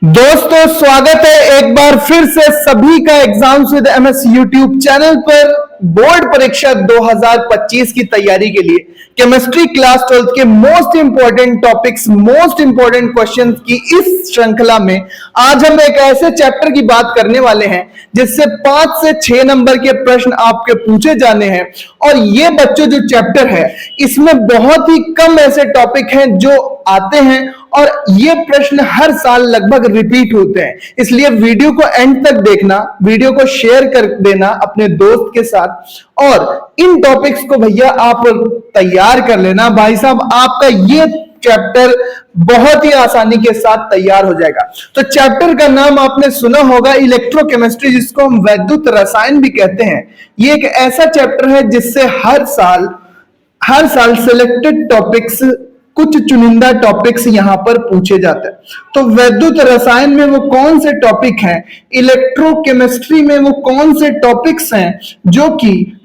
दोस्तों स्वागत है एक बार फिर से सभी का exams with MS YouTube channel पर। बोर्ड परीक्षा 2025 की तैयारी के लिए केमिस्ट्री क्लास 12 के most important topics, most important questions की इस श्रृंखला में आज हम एक ऐसे चैप्टर की बात करने वाले हैं जिससे 5 से 6 नंबर के प्रश्न आपके पूछे जाने हैं। और ये बच्चों जो चैप्टर है इसमें बहुत ही कम ऐसे टॉपिक हैं जो आते हैं और ये प्रश्न हर साल लगभग रिपीट होते हैं। इसलिए वीडियो को एंड तक देखना, वीडियो को शेयर कर देना अपने दोस्त के साथ और इन टॉपिक्स को भैया आप तैयार कर लेना। भाई साहब आपका ये चैप्टर बहुत ही आसानी के साथ तैयार हो जाएगा। तो चैप्टर का नाम आपने सुना होगा इलेक्ट्रोकेमिस्ट्री, जिसको हम वैद्युत रसायन भी कहते हैं। ये एक ऐसा चैप्टर है जिससे हर साल सिलेक्टेड टॉपिक्स, कुछ चुनिंदा टॉपिक्स यहां पर पूछे जाते हैं। तो वैद्युत रसायन में वो कौन से टॉपिक हैं, इलेक्ट्रोकेमिस्ट्री में वो कौन से टॉपिक्स हैं जो कि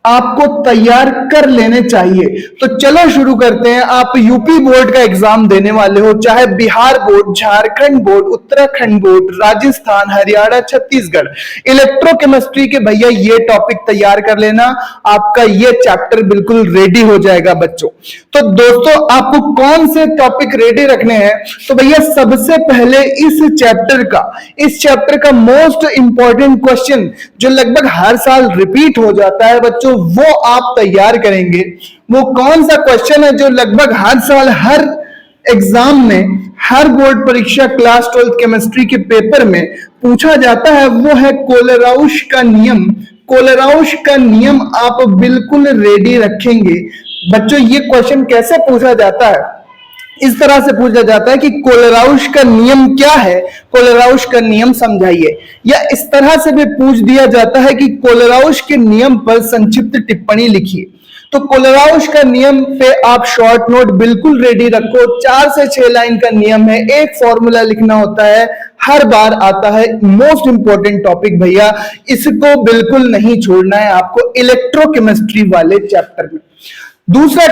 आपको तैयार कर लेने चाहिए। तो चलो शुरू करते हैं। आप यूपी बोर्ड का एग्जाम देने वाले हो, चाहे Bihar board, Jharkhand board, Uttarakhand board, Rajasthan, Haryana, Chhattisgarh, electrochemistry के भैया ये टॉपिक तैयार कर लेना, आपका ये चैप्टर बिल्कुल रेडी हो जाएगा बच्चों। तो दोस्तों आपको कौन से टॉपिक रेडी रखने हैं? तो भैया सबसे पहले इस चैप्टर का मोस्ट इंपॉर्टेंट क्वेश्चन जो लगभग हर साल रिपीट हो जाता है बच्चों, वो आप तैयार करेंगे। वो कौन सा क्वेश्चन है जो लगभग हर साल हर एग्जाम में, हर बोर्ड परीक्षा क्लास 12 केमिस्ट्री के पेपर में पूछा जाता है? वो है कोलेराउश का नियम। कोलेराउश का नियम आप बिल्कुल रेडी रखेंगे बच्चों। ये क्वेश्चन कैसे पूछा जाता है? इस तरह से पूछा जाता है कि कोलेराउश का नियम क्या है, कोलेराउश का नियम समझाइए। या इस तरह से भी पूछ दिया जाता है कि कोलेराउश के नियम पर संक्षिप्त टिप्पणी लिखिए। तो कोलेराउश का नियम पे आप शॉर्ट नोट बिल्कुल रेडी रखो। 4 से 6 लाइन का नियम है, एक फॉर्मूला लिखना होता है, हर बार आता है। मोस्ट इंपॉर्टेंट टॉपिक भैया, इसको बिल्कुल नहीं छोड़ना है आपको इलेक्ट्रोकेमिस्ट्री वाले चैप्टर में। दूसरा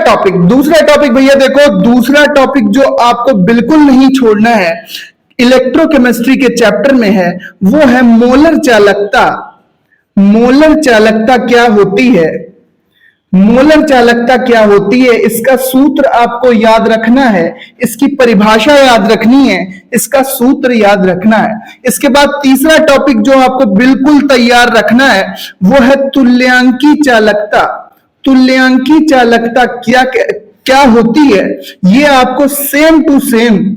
टॉपिक भैया देखो, दूसरा टॉपिक जो आपको बिल्कुल नहीं छोड़ना है इलेक्ट्रोकेमिस्ट्री के चैप्टर में है, वो है मोलर चालकता। मोलर चालकता क्या होती है? मोलर चालकता क्या होती है, इसका सूत्र आपको याद रखना है, इसकी परिभाषा याद रखनी है, इसका सूत्र याद रखना है। इसके बाद तीसरा टॉपिक जो आपको बिल्कुल तैयार रखना है वो है तुल्यांकी चालकता। तुल्यांकी चालकता क्या होती है, ये आपको सेम टू सेम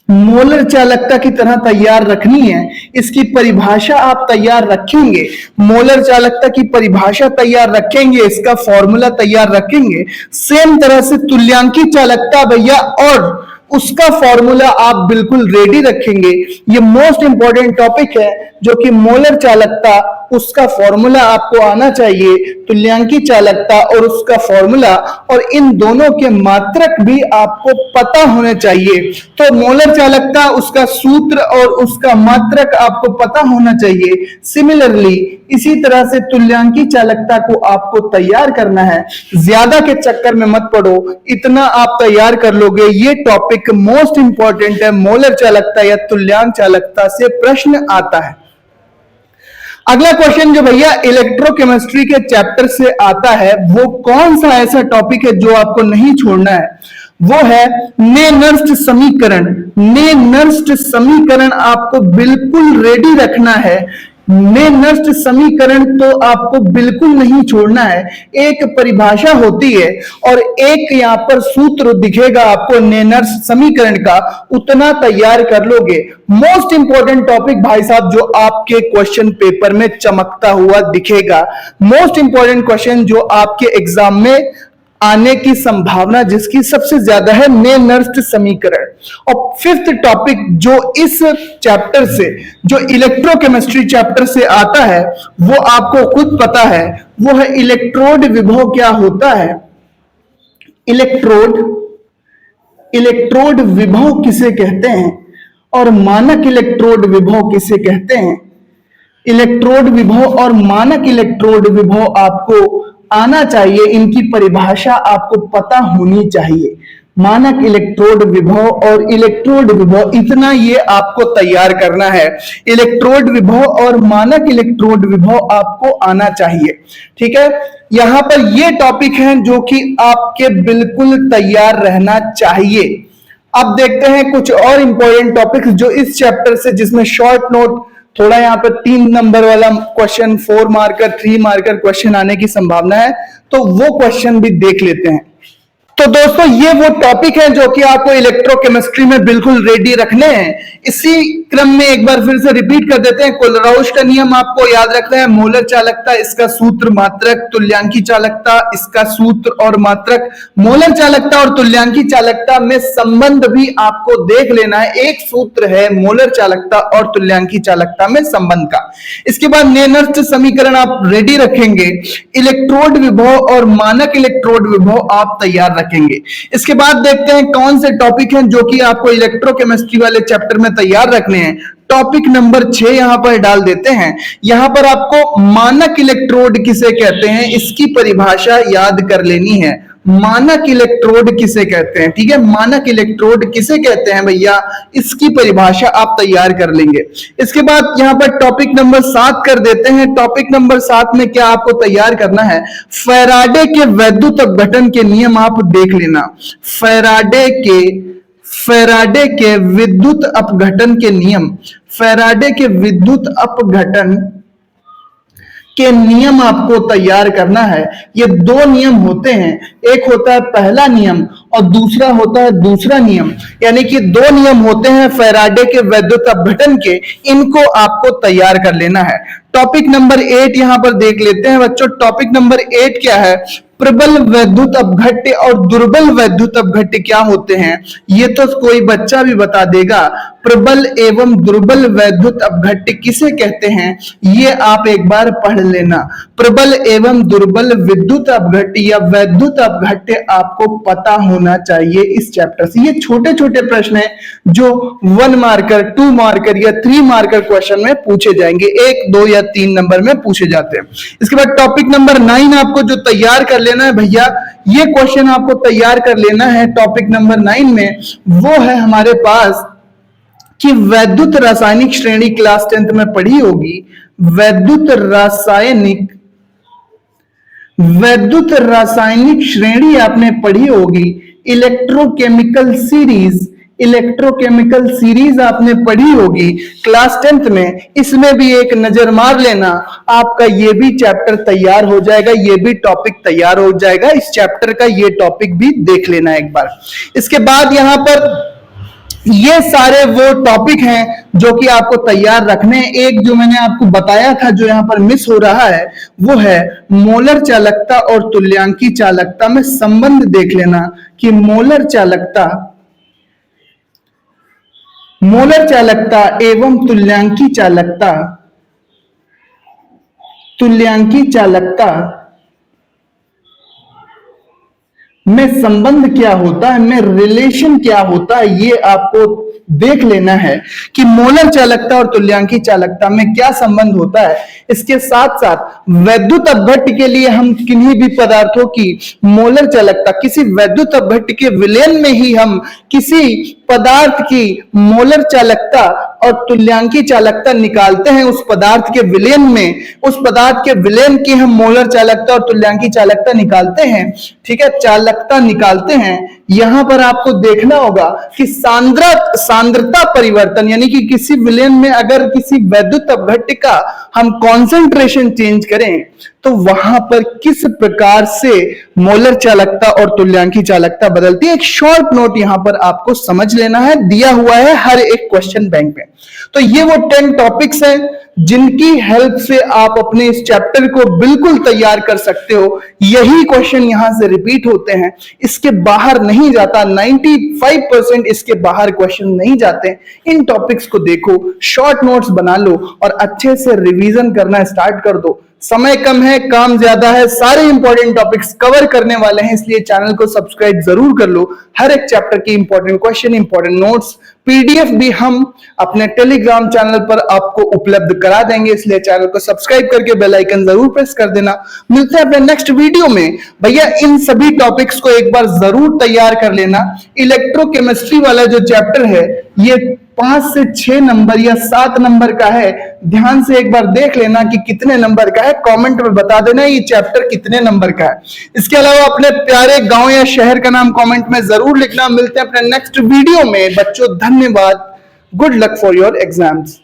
मोलर चालकता की तरह तैयार रखनी है। इसकी परिभाषा आप तैयार रखेंगे, मोलर चालकता की परिभाषा तैयार रखेंगे, इसका फॉर्मूला तैयार रखेंगे। सेम तरह से तुल्यांकी चालकता भैया और उसका फॉर्मूला आप बिल्कुल रेडी रखेंगे। ये मोस्ट इंपॉर्टेंट टॉपिक है जो कि मोलर चालकता, उसका फॉर्मूला आपको आना चाहिए, तुल्यांकी चालकता और उसका फॉर्मूला, और इन दोनों के मात्रक भी आपको पता होने चाहिए। तो मोलर चालकता, उसका सूत्र और उसका मात्रक आपको पता होना चाहिए। सिमिलरली इसी तरह से तुल्यांकी चालकता को आपको तैयार करना है। ज्यादा के चक्कर में मत पड़ो, इतना आप तैयार कर लोगे। ये टॉपिक मोस्ट इंपॉर्टेंट है, मोलर चालकता या तुल्यांक चालकता से प्रश्न आता है। अगला क्वेश्चन जो भैया इलेक्ट्रोकेमिस्ट्री के चैप्टर से आता है, वो कौन सा ऐसा टॉपिक है जो आपको नहीं छोड़ना है? वो है ने-नर्स्ट समीकरण। ने-नर्स्ट समीकरण आपको बिल्कुल रेडी रखना है। ने-नर्स्ट समीकरण तो आपको बिल्कुल नहीं छोड़ना है। एक परिभाषा होती है और एक यहां पर सूत्र दिखेगा आपको ने-नर्स्ट समीकरण का, उतना तैयार कर लोगे। मोस्ट इंपॉर्टेंट टॉपिक भाई साहब जो आपके क्वेश्चन पेपर में चमकता हुआ दिखेगा, मोस्ट इंपॉर्टेंट क्वेश्चन जो आपके एग्जाम में आने की संभावना जिसकी सबसे ज्यादा है, ने-नर्स्ट समीकरण। और फिफ्थ टॉपिक जो इस चैप्टर से, जो इलेक्ट्रोकेमिस्ट्री चैप्टर से आता है, वो आपको खुद पता है, वो है इलेक्ट्रोड विभव क्या होता है। इलेक्ट्रोड विभव किसे कहते हैं और मानक इलेक्ट्रोड विभव किसे कहते हैं? इलेक्ट्रोड विभव और मानक इलेक्ट्रोड विभव आपको आना चाहिए, इनकी परिभाषा आपको पता होनी चाहिए। मानक इलेक्ट्रोड विभव और इलेक्ट्रोड विभव, इतना ये आपको तैयार करना है। इलेक्ट्रोड विभव और मानक इलेक्ट्रोड विभव आपको आना चाहिए, ठीक है। यहां पर ये टॉपिक हैं जो कि आपके बिल्कुल तैयार रहना चाहिए। अब देखते हैं कुछ और इंपॉर्टेंट टॉपिक्स जो इस चैप्टर से, जिसमें शॉर्ट नोट थोड़ा यहाँ पर 3 नंबर वाला क्वेश्चन, 4 मार्कर 3 मार्कर क्वेश्चन आने की संभावना है, तो वो क्वेश्चन भी देख लेते हैं। तो दोस्तों ये वो टॉपिक है जो कि आपको इलेक्ट्रोकेमिस्ट्री में बिल्कुल रेडी रखने हैं। इसी क्रम में एक बार फिर से रिपीट कर देते हैं। कोलराउश का नियम आपको याद रखना है। मोलर चालकता, इसका सूत्र मात्रक, तुल्यांकी चालकता, इसका सूत्र और मात्रक। मोलर चालकता और तुल्यांकी चालकता में संबंध भी आपको देख लेना है। एक सूत्र है मोलर चालकता और तुल्यांकी चालकता में संबंध का। इसके बाद नेनर्स्ट समीकरण आप रेडी रखेंगे। इलेक्ट्रोड विभव और मानक इलेक्ट्रोड विभव आप तैयार रखेंगे। इसके बाद देखते हैं कौन से टॉपिक हैं जो कि आपको इलेक्ट्रोकेमिस्ट्री वाले चैप्टर में तैयार रखने हैं। टॉपिक नंबर 6 यहां पर डाल देते हैं। यहां पर आपको मानक इलेक्ट्रोड किसे कहते हैं, इसकी परिभाषा याद कर लेनी है। मानक इलेक्ट्रोड किसे कहते हैं, ठीक है। मानक इलेक्ट्रोड किसे कहते हैं भैया, इसकी परिभाषा आप तैयार कर लेंगे। इसके बाद यहां पर टॉपिक नंबर 7 कर देते हैं। टॉपिक नंबर 7 में क्या आपको तैयार करना है, फैराडे के वैद्युत अपघटन के नियम आप देख लेना। फैराडे के विद्युत अपघटन के नियम, फैराडे के विद्युत अपघटन के नियम आपको तैयार करना है। ये 2 नियम होते हैं, एक होता है पहला नियम और दूसरा होता है दूसरा नियम। यानी कि 2 नियम होते हैं फैराडे के वैद्युत अपघटन के, इनको आपको तैयार कर लेना है। टॉपिक नंबर 8 यहां पर देख लेते हैं बच्चों। टॉपिक नंबर 8 क्या है, प्रबल वैद्युत अपघट्य और दुर्बल वैद्युत अपघट्य क्या होते हैं, ये तो कोई बच्चा भी बता देगा। प्रबल एवं दुर्बल वैद्युत अपघट्य किसे कहते हैं, ये आप एक बार पढ़ लेना। प्रबल एवं दुर्बल विद्युत अपघट्य या वैद्युत अपघट्य आपको पता होना चाहिए इस चैप्टर से। ये छोटे छोटे प्रश्न हैं जो 1 मार्कर 2 मार्कर या 3 मार्कर क्वेश्चन में पूछे जाएंगे, 1 2 या 3 नंबर में पूछे जाते हैं। इसके बाद टॉपिक नंबर 9 आपको जो तैयार कर लेना है भैया, ये क्वेश्चन आपको तैयार कर लेना है। टॉपिक नंबर 9 में वो है हमारे पास कि वैद्युत रासायनिक श्रेणी क्लास 10th में पढ़ी होगी। वैद्युत रासायनिक श्रेणी आपने पढ़ी होगी। इलेक्ट्रोकेमिकल सीरीज आपने पढ़ी होगी क्लास 10th में। इसमें भी एक नजर मार लेना, आपका ये भी चैप्टर तैयार हो जाएगा, ये भी टॉपिक तैयार हो जाएगा। इस चैप्टर का ये टॉपिक भी देख लेना एक बार। इसके बाद यहां पर ये सारे वो टॉपिक हैं जो कि आपको तैयार रखने हैं। एक जो मैंने आपको बताया था जो यहां पर मिस हो रहा है, वो है मोलर चालकता और तुल्यांकी चालकता में संबंध देख लेना कि मोलर चालकता एवं तुल्यांकी चालकता में संबंध क्या होता है, में रिलेशन क्या होता है, ये आपको देख लेना है कि मोलर चालकता और तुल्यांकी चालकता में क्या संबंध होता है। इसके साथ साथ वैद्युत अपघट्य के लिए हम किन्हीं भी पदार्थों की मोलर चालकता, किसी वैद्युत अपघट्य के विलयन में ही हम किसी पदार्थ की मोलर चालकता और तुल्यांकी चालकता निकालते हैं। उस पदार्थ के विलयन में, उस पदार्थ के विलयन की हम मोलर चालकता और तुल्यांकी चालकता निकालते हैं, ठीक है, चालकता निकालते हैं। यहां पर आपको देखना होगा कि सांद्रता परिवर्तन, यानी कि किसी विलयन में अगर किसी वैद्युत अपघट्य का हम कॉन्सेंट्रेशन चेंज करें तो वहां पर किस प्रकार से मोलर चालकता और तुल्यांकी चालकता बदलती है। एक शॉर्ट नोट यहां पर आपको समझ लेना है, दिया हुआ है हर एक क्वेश्चन बैंक में। तो ये वो 10 टॉपिक्स हैं जिनकी हेल्प से आप अपने इस चैप्टर को बिल्कुल तैयार कर सकते हो। यही क्वेश्चन यहां से रिपीट होते हैं, इसके बाहर नहीं जाता। 95% इसके बाहर क्वेश्चन नहीं जाते। इन टॉपिक्स को देखो, शॉर्ट नोट्स बना लो और अच्छे से रिवीजन करना स्टार्ट कर दो। समय कम है, काम ज्यादा है, सारे इंपॉर्टेंट टॉपिक्स कवर करने वाले हैं, इसलिए चैनल को सब्सक्राइब जरूर कर लो। हर एक चैप्टर की important question, important notes, PDF भी हम अपने टेलीग्राम चैनल पर आपको उपलब्ध करा देंगे, इसलिए चैनल को सब्सक्राइब करके बेल आइकन जरूर प्रेस कर देना। मिलते हैं अपने नेक्स्ट वीडियो में। भैया इन सभी टॉपिक्स को एक बार जरूर तैयार कर लेना। इलेक्ट्रोकेमिस्ट्री वाला जो चैप्टर है ये 5 से 6 नंबर या 7 नंबर का है। ध्यान से एक बार देख लेना कि कितने नंबर का है, कमेंट में बता देना ये चैप्टर कितने नंबर का है। इसके अलावा अपने प्यारे गांव या शहर का नाम कमेंट में जरूर लिखना। मिलते हैं अपने नेक्स्ट वीडियो में बच्चों, धन्यवाद। Good luck for your exams.